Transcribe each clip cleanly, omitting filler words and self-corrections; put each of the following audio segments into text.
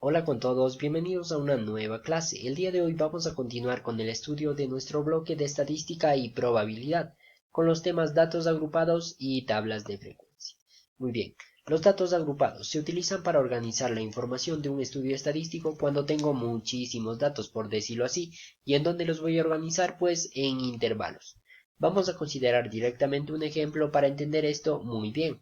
Hola con todos, bienvenidos a una nueva clase. El día de hoy vamos a continuar con el estudio de nuestro bloque de estadística y probabilidad, con los temas datos agrupados y tablas de frecuencia. Muy bien, los datos agrupados se utilizan para organizar la información de un estudio estadístico cuando tengo muchísimos datos, por decirlo así, y en dónde los voy a organizar, pues en intervalos. Vamos a considerar directamente un ejemplo para entender esto muy bien.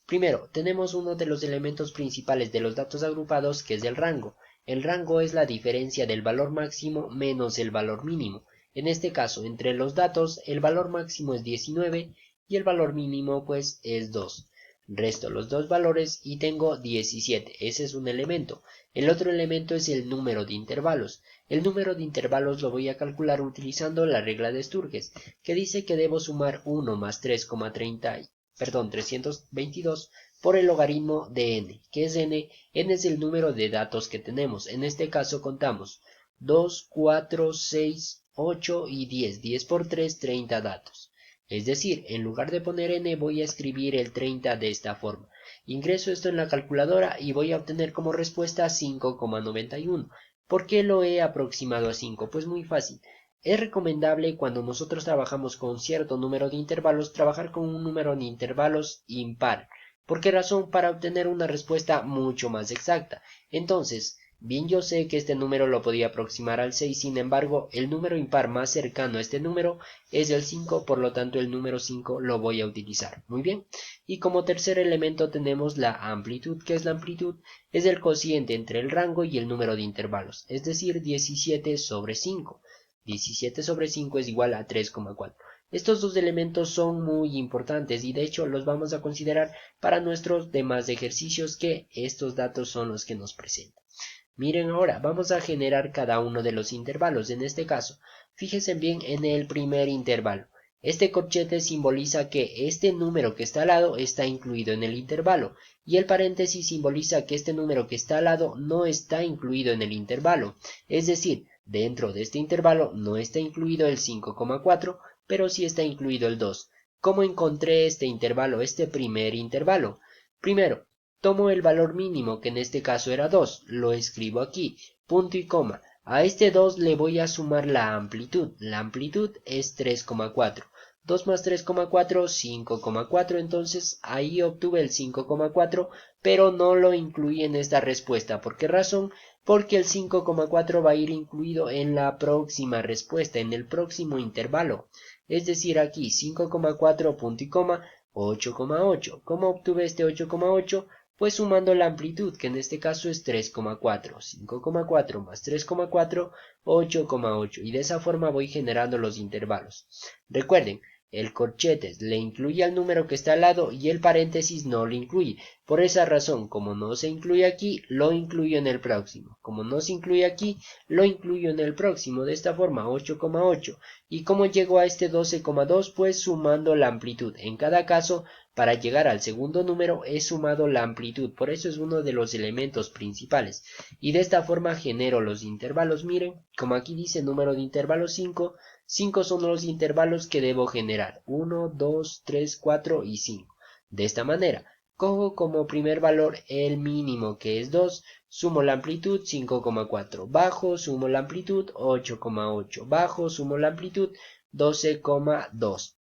Primero, tenemos uno de los elementos principales de los datos agrupados, que es el rango. El rango es la diferencia del valor máximo menos el valor mínimo. En este caso, entre los datos, el valor máximo es 19 y el valor mínimo pues es 2. Resto los dos valores y tengo 17. Ese es un elemento. El otro elemento es el número de intervalos. El número de intervalos lo voy a calcular utilizando la regla de Sturges, que dice que debo sumar 1 más 322 por el logaritmo de n. ¿Qué es n? N es el número de datos que tenemos. En este caso contamos 2, 4, 6, 8 y 10. 10 por 3, 30 datos. Es decir, en lugar de poner n voy a escribir el 30 de esta forma. Ingreso esto en la calculadora y voy a obtener como respuesta 5,91. ¿Por qué lo he aproximado a 5? Pues muy fácil. Es recomendable cuando nosotros trabajamos con cierto número de intervalos, trabajar con un número de intervalos impar. ¿Por qué razón? Para obtener una respuesta mucho más exacta. Entonces, bien yo sé que este número lo podía aproximar al 6, sin embargo, el número impar más cercano a este número es el 5, por lo tanto el número 5 lo voy a utilizar. Muy bien. Y como tercer elemento tenemos la amplitud. ¿Qué es la amplitud? Es el cociente entre el rango y el número de intervalos, es decir, 17 sobre 5. 17 sobre 5 es igual a 3,4. Estos dos elementos son muy importantes y de hecho los vamos a considerar para nuestros demás ejercicios, que estos datos son los que nos presentan. Miren ahora, vamos a generar cada uno de los intervalos. En este caso, fíjense bien en el primer intervalo. Este corchete simboliza que este número que está al lado está incluido en el intervalo y el paréntesis simboliza que este número que está al lado no está incluido en el intervalo. Es decir, dentro de este intervalo no está incluido el 5,4, pero sí está incluido el 2. ¿Cómo encontré este intervalo, este primer intervalo? Primero, tomo el valor mínimo, que en este caso era 2, lo escribo aquí, punto y coma. A este 2 le voy a sumar la amplitud. La amplitud es 3,4. 2 más 3,4, 5,4. Entonces ahí obtuve el 5,4, pero no lo incluí en esta respuesta. ¿Por qué razón? Porque el 5,4 va a ir incluido en la próxima respuesta, en el próximo intervalo. Es decir, aquí 5,4 punto y coma, 8,8. ¿Cómo obtuve este 8,8? Pues sumando la amplitud, que en este caso es 3,4. 5,4 más 3,4, 8,8. Y de esa forma voy generando los intervalos. Recuerden, el corchete le incluye al número que está al lado y el paréntesis no lo incluye. Por esa razón, como no se incluye aquí, lo incluyo en el próximo. Como no se incluye aquí, lo incluyo en el próximo. De esta forma, 8,8. ¿Y cómo llego a este 12,2? Pues sumando la amplitud. En cada caso, para llegar al segundo número he sumado la amplitud, por eso es uno de los elementos principales. Y de esta forma genero los intervalos. Miren, como aquí dice número de intervalos 5, 5 son los intervalos que debo generar. 1, 2, 3, 4 y 5. De esta manera, cojo como primer valor el mínimo, que es 2, sumo la amplitud 5,4, bajo, sumo la amplitud 8,8, bajo, sumo la amplitud 12,2.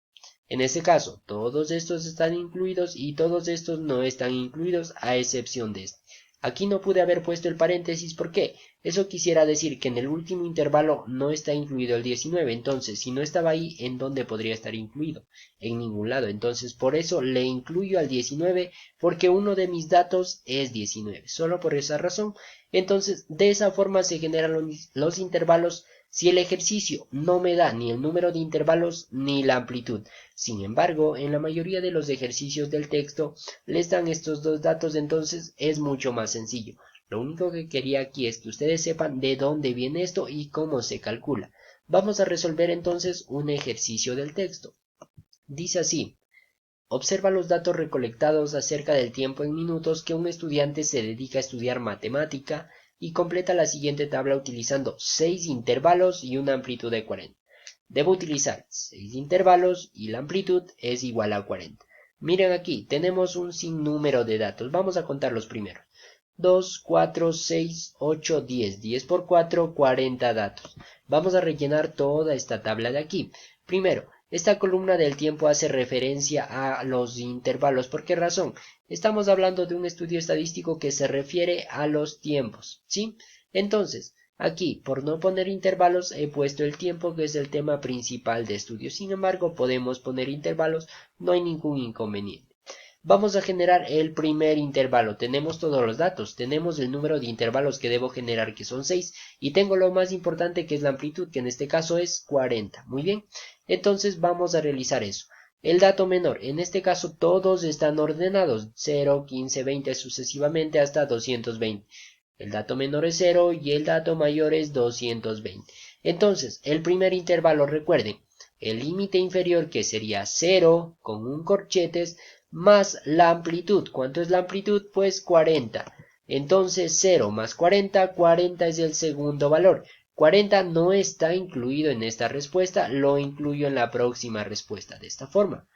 En este caso, todos estos están incluidos y todos estos no están incluidos, a excepción de este. Aquí no pude haber puesto el paréntesis, ¿por qué? Eso quisiera decir que en el último intervalo no está incluido el 19, entonces si no estaba ahí, ¿en dónde podría estar incluido? En ningún lado, entonces por eso le incluyo al 19, porque uno de mis datos es 19, solo por esa razón. Entonces, de esa forma se generan los intervalos si el ejercicio no me da ni el número de intervalos ni la amplitud. Sin embargo, en la mayoría de los ejercicios del texto les dan estos dos datos, entonces es mucho más sencillo. Lo único que quería aquí es que ustedes sepan de dónde viene esto y cómo se calcula. Vamos a resolver entonces un ejercicio del texto. Dice así: observa los datos recolectados acerca del tiempo en minutos que un estudiante se dedica a estudiar matemática y completa la siguiente tabla utilizando 6 intervalos y una amplitud de 40. Debo utilizar 6 intervalos y la amplitud es igual a 40. Miren aquí, tenemos un sinnúmero de datos. Vamos a contar los primeros. 2, 4, 6, 8, 10. 10 por 4, 40 datos. Vamos a rellenar toda esta tabla de aquí. Primero, esta columna del tiempo hace referencia a los intervalos. ¿Por qué razón? Estamos hablando de un estudio estadístico que se refiere a los tiempos, ¿sí? Entonces, aquí, por no poner intervalos, he puesto el tiempo, que es el tema principal de estudio. Sin embargo, podemos poner intervalos, no hay ningún inconveniente. Vamos a generar el primer intervalo. Tenemos todos los datos. Tenemos el número de intervalos que debo generar, que son 6. Y tengo lo más importante, que es la amplitud, que en este caso es 40. Muy bien. Entonces vamos a realizar eso. El dato menor. En este caso todos están ordenados. 0, 15, 20 sucesivamente hasta 220. El dato menor es 0 y el dato mayor es 220. Entonces, el primer intervalo, recuerden, el límite inferior, que sería 0 con un corchetes, más la amplitud. ¿Cuánto es la amplitud? Pues 40. Entonces 0 más 40, 40 es el segundo valor. 40 no está incluido en esta respuesta, lo incluyo en la próxima respuesta de esta forma.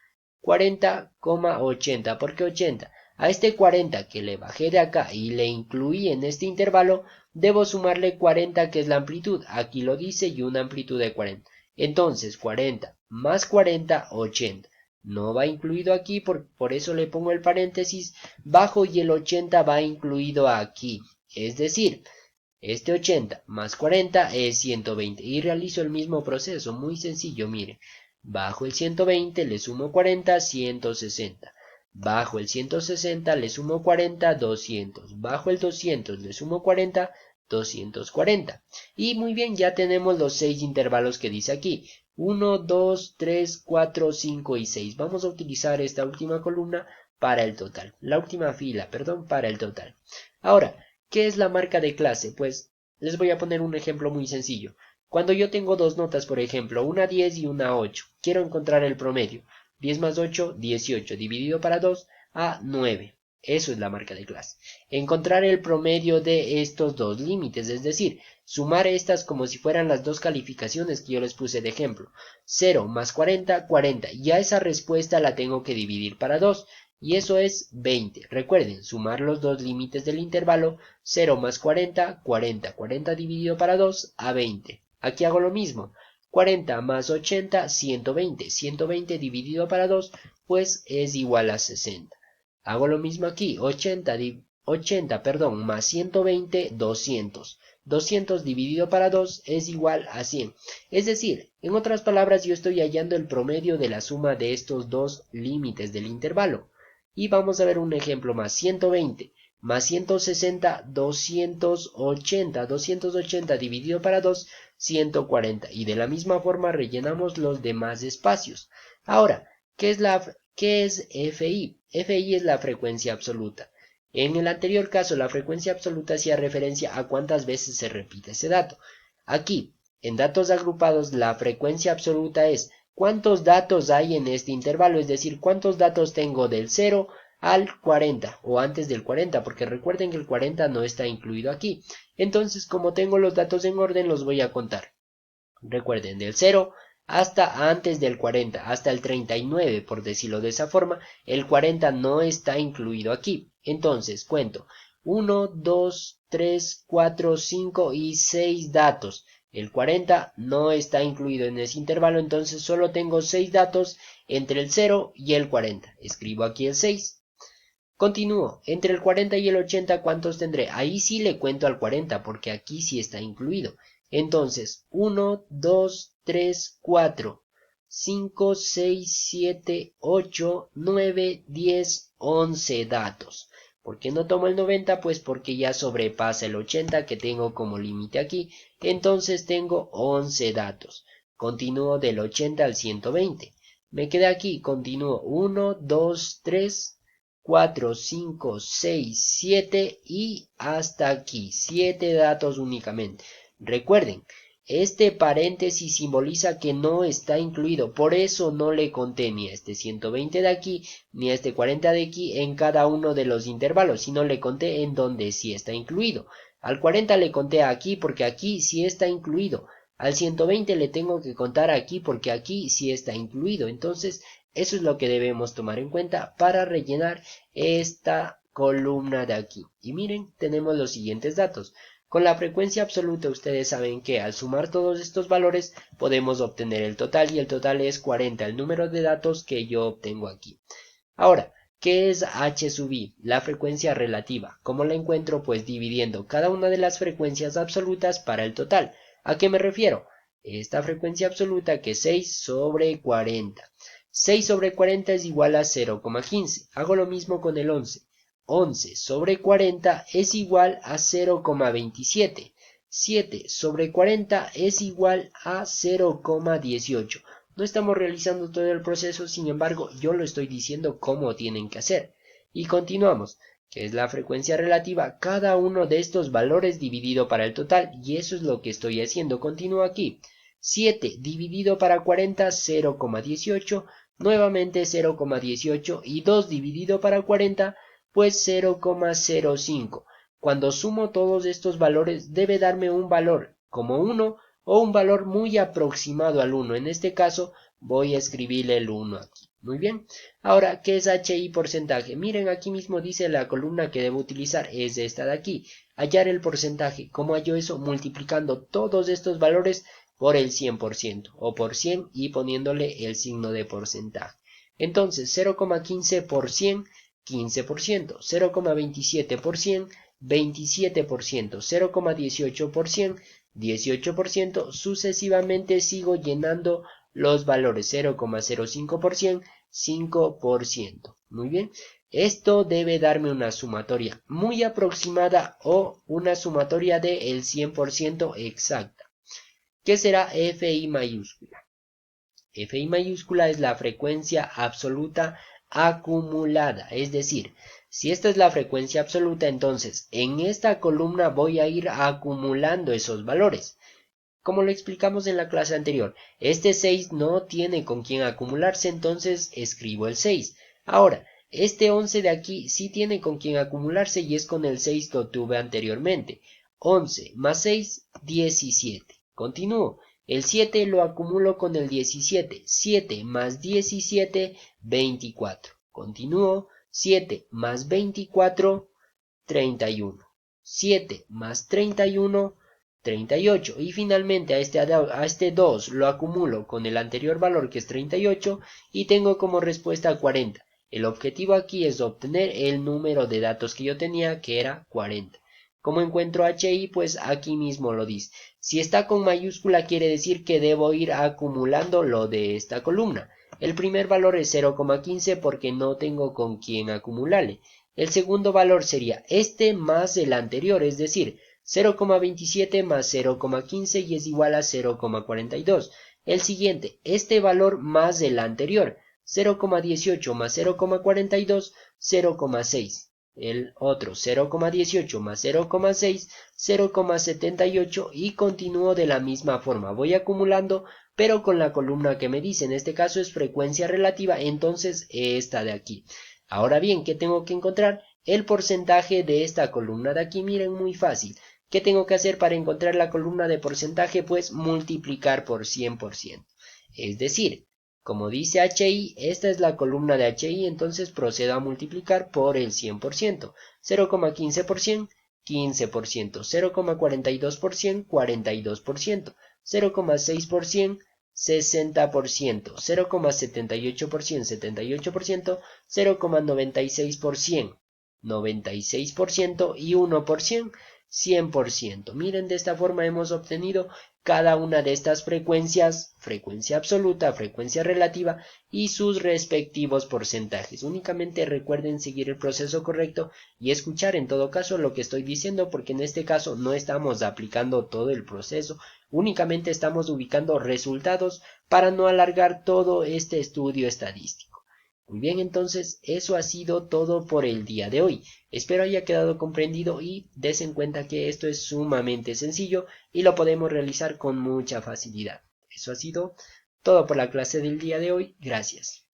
40,80. ¿Por qué 80? A este 40 que le bajé de acá y le incluí en este intervalo, debo sumarle 40, que es la amplitud. Aquí lo dice, y una amplitud de 40. Entonces 40 más 40, 80. No va incluido aquí, por eso le pongo el paréntesis bajo, y el 80 va incluido aquí. Es decir, este 80 más 40 es 120. Y realizo el mismo proceso, muy sencillo, mire. Bajo el 120 le sumo 40, 160. Bajo el 160 le sumo 40, 200. Bajo el 200 le sumo 40, 240. Y muy bien, ya tenemos los 6 intervalos que dice aquí. 1, 2, 3, 4, 5 y 6. Vamos a utilizar esta última columna para el total. La última fila, perdón, para el total. Ahora, ¿qué es la marca de clase? Pues les voy a poner un ejemplo muy sencillo. Cuando yo tengo dos notas, por ejemplo, una 10 y una 8, quiero encontrar el promedio. 10 más 8, 18, dividido para 2 a 9. Eso es la marca de clase. Encontrar el promedio de estos dos límites, es decir, sumar estas como si fueran las dos calificaciones que yo les puse de ejemplo. 0 más 40, 40. Ya esa respuesta la tengo que dividir para 2. Y eso es 20. Recuerden, sumar los dos límites del intervalo. 0 más 40, 40. 40 dividido para 2 a 20. Aquí hago lo mismo. 40 más 80, 120. 120 dividido para 2, pues es igual a 60. Hago lo mismo aquí. 80, más 120, 200. 200 dividido para 2 es igual a 100. Es decir, en otras palabras, yo estoy hallando el promedio de la suma de estos dos límites del intervalo. Y vamos a ver un ejemplo más. 120 más 160, 280. 280 dividido para 2, 140. Y de la misma forma rellenamos los demás espacios. Ahora, ¿qué es FI? FI es la frecuencia absoluta. En el anterior caso, la frecuencia absoluta hacía referencia a cuántas veces se repite ese dato. Aquí, en datos agrupados, la frecuencia absoluta es cuántos datos hay en este intervalo, es decir, cuántos datos tengo del 0 al 40 o antes del 40, porque recuerden que el 40 no está incluido aquí. Entonces, como tengo los datos en orden, los voy a contar. Recuerden, del 0 hasta antes del 40, hasta el 39, por decirlo de esa forma, el 40 no está incluido aquí. Entonces, cuento 1, 2, 3, 4, 5 y 6 datos. El 40 no está incluido en ese intervalo, entonces solo tengo 6 datos entre el 0 y el 40. Escribo aquí el 6. Continúo. Entre el 40 y el 80, ¿cuántos tendré? Ahí sí le cuento al 40, porque aquí sí está incluido. Entonces, 1, 2, 3, 4, 5, 6, 7, 8, 9, 10, 11 datos. ¿Por qué no tomo el 90? Pues porque ya sobrepasa el 80 que tengo como límite aquí. Entonces tengo 11 datos. Continúo del 80 al 120. Me quedé aquí. Continúo 1, 2, 3... 4, 5, 6, 7 y hasta aquí, 7 datos únicamente. Recuerden, este paréntesis simboliza que no está incluido, por eso no le conté ni a este 120 de aquí, ni a este 40 de aquí en cada uno de los intervalos, sino le conté en donde sí está incluido. Al 40 le conté aquí porque aquí sí está incluido. Al 120 le tengo que contar aquí porque aquí sí está incluido. Entonces, eso es lo que debemos tomar en cuenta para rellenar esta columna de aquí. Y miren, tenemos los siguientes datos. Con la frecuencia absoluta ustedes saben que al sumar todos estos valores podemos obtener el total, y el total es 40, el número de datos que yo obtengo aquí. Ahora, ¿qué es h sub i? La frecuencia relativa. ¿Cómo la encuentro? Pues dividiendo cada una de las frecuencias absolutas para el total. ¿A qué me refiero? Esta frecuencia absoluta, que es 6 sobre 40. 6 sobre 40 es igual a 0,15. Hago lo mismo con el 11. 11 sobre 40 es igual a 0,27. 7 sobre 40 es igual a 0,18. No estamos realizando todo el proceso, sin embargo, yo lo estoy diciendo cómo tienen que hacer. Y continuamos, que es la frecuencia relativa, cada uno de estos valores dividido para el total, y eso es lo que estoy haciendo. Continúo aquí. 7 dividido para 40, 0,18, nuevamente 0,18, y 2 dividido para 40, pues 0,05. Cuando sumo todos estos valores debe darme un valor como 1 o un valor muy aproximado al 1. En este caso voy a escribirle el 1 aquí. Muy bien. Ahora, ¿qué es HI porcentaje? Miren, aquí mismo dice la columna que debo utilizar es esta de aquí. Hallar el porcentaje. ¿Cómo hallo eso? Multiplicando todos estos valores por el 100% o por 100 y poniéndole el signo de porcentaje. Entonces, 0,15 por 100, 15%, 0,27%, 27%, 0,18%, 18%, sucesivamente sigo llenando los valores. 0,05%, 5%. Muy bien, esto debe darme una sumatoria muy aproximada o una sumatoria del 100% exacta. ¿Qué será FI mayúscula? FI mayúscula es la frecuencia absoluta acumulada, es decir, si esta es la frecuencia absoluta, entonces en esta columna voy a ir acumulando esos valores. Como lo explicamos en la clase anterior, este 6 no tiene con quién acumularse, entonces escribo el 6. Ahora, este 11 de aquí sí tiene con quién acumularse y es con el 6 que obtuve anteriormente. 11 más 6, 17. Continúo. El 7 lo acumulo con el 17. 7 más 17, 24. Continúo. 7 más 24, 31. 7 más 31, 38. Y finalmente a este 2 lo acumulo con el anterior valor, que es 38, y tengo como respuesta 40. El objetivo aquí es obtener el número de datos que yo tenía, que era 40. ¿Cómo encuentro HI? Pues aquí mismo lo dice. Si está con mayúscula quiere decir que debo ir acumulando lo de esta columna. El primer valor es 0,15 porque no tengo con quién acumularle. El segundo valor sería este más el anterior, es decir, 0,27 más 0,15 y es igual a 0,42. El siguiente, este valor más el anterior, 0,18 más 0,42, 0,6. El otro 0,18 más 0,6, 0,78 y continúo de la misma forma. Voy acumulando, pero con la columna que me dice, en este caso es frecuencia relativa, entonces esta de aquí. Ahora bien, ¿qué tengo que encontrar? El porcentaje de esta columna de aquí. Miren, muy fácil. ¿Qué tengo que hacer para encontrar la columna de porcentaje? Pues multiplicar por 100%. Es decir, como dice HI, esta es la columna de HI, entonces procedo a multiplicar por el 100%. 0,15%, 15%, 0,42%, 42%, 0,6%, 60%, 0,78%, 78%, 0,96%, 96% y 1%, 100%. Miren, de esta forma hemos obtenido cada una de estas frecuencias, frecuencia absoluta, frecuencia relativa y sus respectivos porcentajes. Únicamente recuerden seguir el proceso correcto y escuchar en todo caso lo que estoy diciendo, porque en este caso no estamos aplicando todo el proceso, únicamente estamos ubicando resultados para no alargar todo este estudio estadístico. Muy bien, entonces eso ha sido todo por el día de hoy. Espero haya quedado comprendido y des en cuenta que esto es sumamente sencillo y lo podemos realizar con mucha facilidad. Eso ha sido todo por la clase del día de hoy. Gracias.